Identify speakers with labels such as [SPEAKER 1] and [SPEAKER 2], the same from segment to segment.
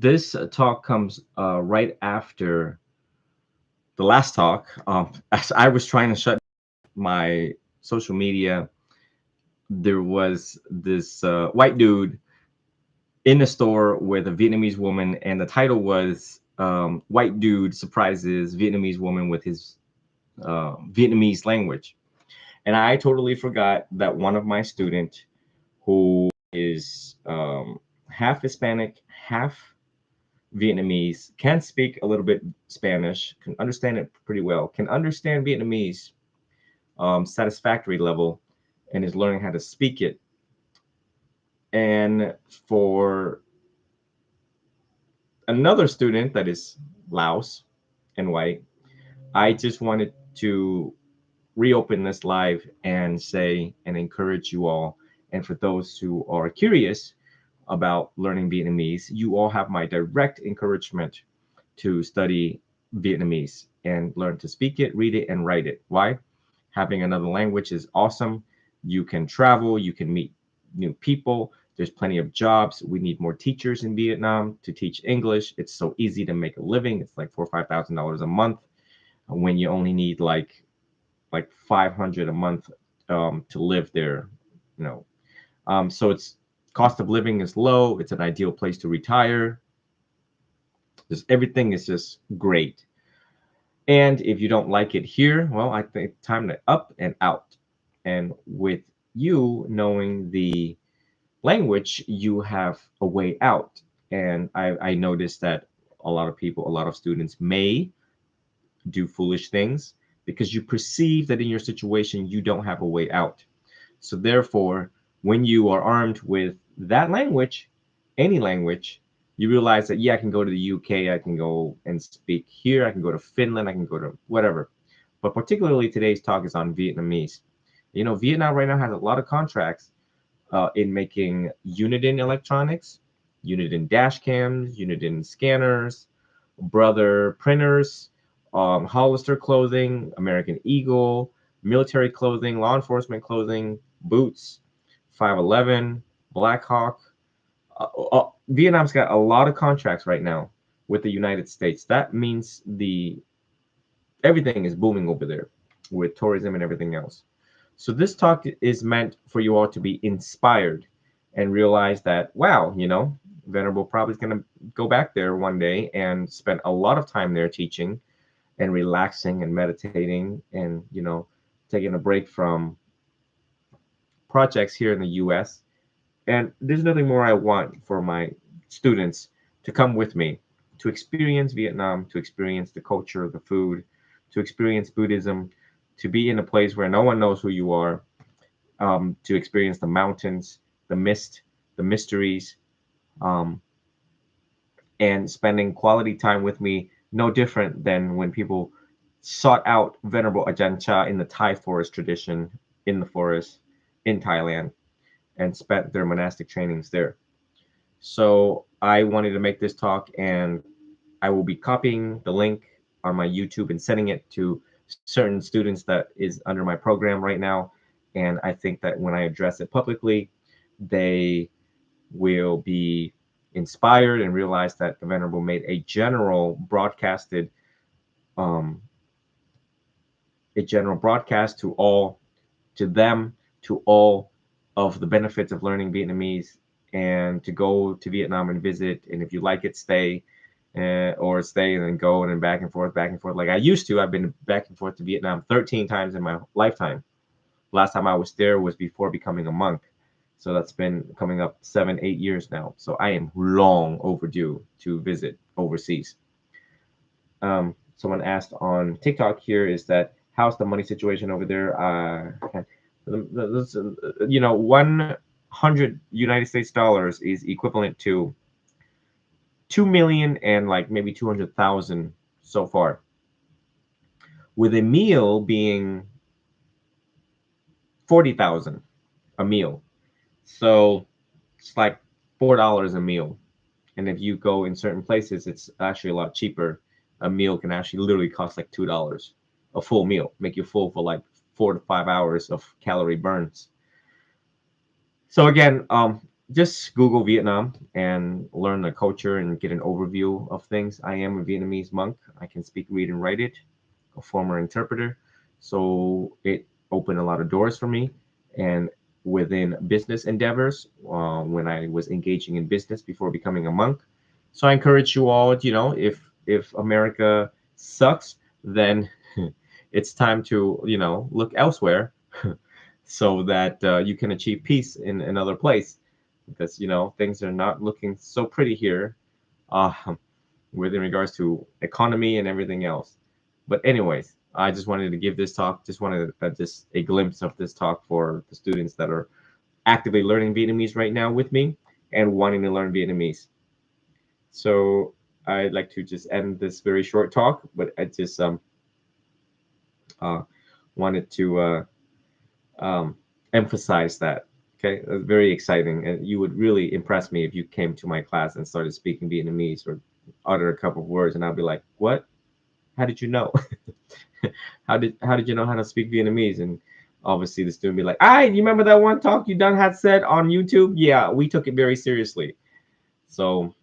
[SPEAKER 1] This talk comes right after the last talk. As I was trying to shut my social media, there was this white dude in the store with a Vietnamese woman, and the title was "White Dude Surprises Vietnamese Woman with His Vietnamese Language." And I totally forgot that one of my student, who is half Hispanic, half Vietnamese, can speak a little bit Spanish, can understand it pretty well, can understand Vietnamese satisfactory level, and is learning how to speak it. And for another student that is Laos and white, I just wanted to reopen this live and say and encourage you all. And for those who are curious about learning Vietnamese, you all have my direct encouragement to study Vietnamese and learn to speak it, read it, and write it. Why? Having another language is awesome. You can travel, you can meet new people. There's plenty of jobs. We need more teachers in Vietnam to teach English. It's so easy to make a living. It's like $4,000 or $5,000 a month when you only need like 500 a month to live there. You know, so it's cost of living is low. It's an ideal place to retire. Just everything is just great. And if you don't like it here, well, I think time to up and out. And with you knowing the language, you have a way out. And I noticed that a lot of people, a lot of students may do foolish things because you perceive that in your situation you don't have a way out. So therefore, when you are armed with that language, any language, you realize that yeah, I can go to the UK, I can go and speak here, I can go to Finland, I can go to whatever. But particularly today's talk is on Vietnamese. You know, Vietnam right now has a lot of contracts in making Uniden electronics, Uniden dash cams, Uniden scanners, Brother printers, Hollister clothing, American Eagle, military clothing, law enforcement clothing, boots, 511, Black Hawk. Vietnam's got a lot of contracts right now with the United States. That means the everything is booming over there with tourism and everything else. So this talk is meant for you all to be inspired and realize that wow, you know, Venerable probably is going to go back there one day and spend a lot of time there teaching and relaxing and meditating and taking a break from projects here in the US. And there's nothing more I want for my students to come with me to experience Vietnam, to experience the culture, the food, to experience Buddhism, to be in a place where no one knows who you are, to experience the mountains, the mist, the mysteries, um, and spending quality time with me, no different than when people sought out Venerable Ajahn Chah in the Thai forest tradition in the forest in Thailand and spent their monastic trainings there. So I wanted to make this talk, and I will be copying the link on my YouTube and sending it to certain students that is under my program right now. And I think that when I address it publicly, they will be inspired and realize that the Venerable made um, a general broadcast to all, to them, to all of the benefits of learning Vietnamese, and to go to Vietnam and visit. And if you like it, stay, or stay and then go and then back and forth, back and forth. Like I used to, I've been back and forth to Vietnam 13 times in my lifetime. Last time I was there was before becoming a monk. So that's been coming up 7, 8 years now. So I am long overdue to visit overseas. Someone asked on TikTok here is that how's the money situation over there? 100 United States dollars is equivalent to 2 million and like maybe 200,000 so far, with a meal being 40,000 a meal. So it's like $4 a meal. And if you go in certain places, it's actually a lot cheaper. A meal can actually literally cost like $2, a full meal, make you full for like 4 to 5 hours of calorie burns. So again, just Google Vietnam and learn the culture and get an overview of things. I am a Vietnamese monk. I can speak, read, and write it, a former interpreter. So it opened a lot of doors for me. And within business endeavors, when I was engaging in business before becoming a monk. So I encourage you all, if America sucks, then it's time to, look elsewhere so that you can achieve peace in another place because things are not looking so pretty here uh, with in regards to economy and everything else. But anyways, I just wanted to give this talk. Just wanted just a glimpse of this talk for the students that are actively learning Vietnamese right now with me and wanting to learn Vietnamese. So I'd like to just end this very short talk, but I just uh, wanted to um, emphasize that. Okay, very exciting, and you would really impress me if you came to my class and started speaking Vietnamese or utter a couple of words, and I'll be like, "What? How did you know? how did you know how to speak Vietnamese?" And obviously, the student be like, "Ah, you remember that one talk you done had said on YouTube? Yeah, we took it very seriously." So,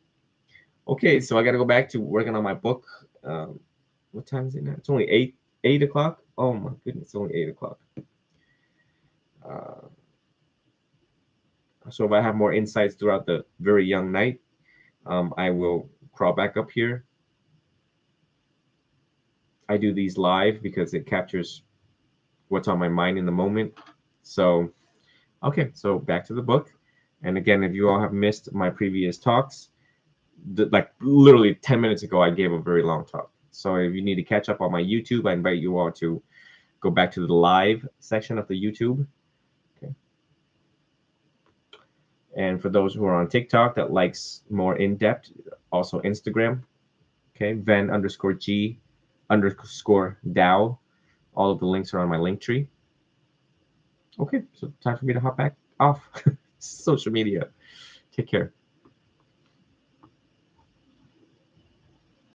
[SPEAKER 1] okay, so I got to go back to working on my book. What time is it now? It's only 8 o'clock. Oh my goodness, it's only 8 o'clock. Uh, So if I have more insights throughout the very young night, I will crawl back up here. I do these live because it captures what's on my mind in the moment. So, okay, so back to the book. And again, if you all have missed my previous talks, like literally 10 minutes ago, I gave a very long talk. So if you need to catch up on my YouTube, I invite you all to go back to the live section of the YouTube. Okay. And for those who are on TikTok that likes more in depth, also Instagram. Okay, Ven underscore G underscore Dow. All of the links are on my link tree. Okay, so time for me to hop back off social media. Take care.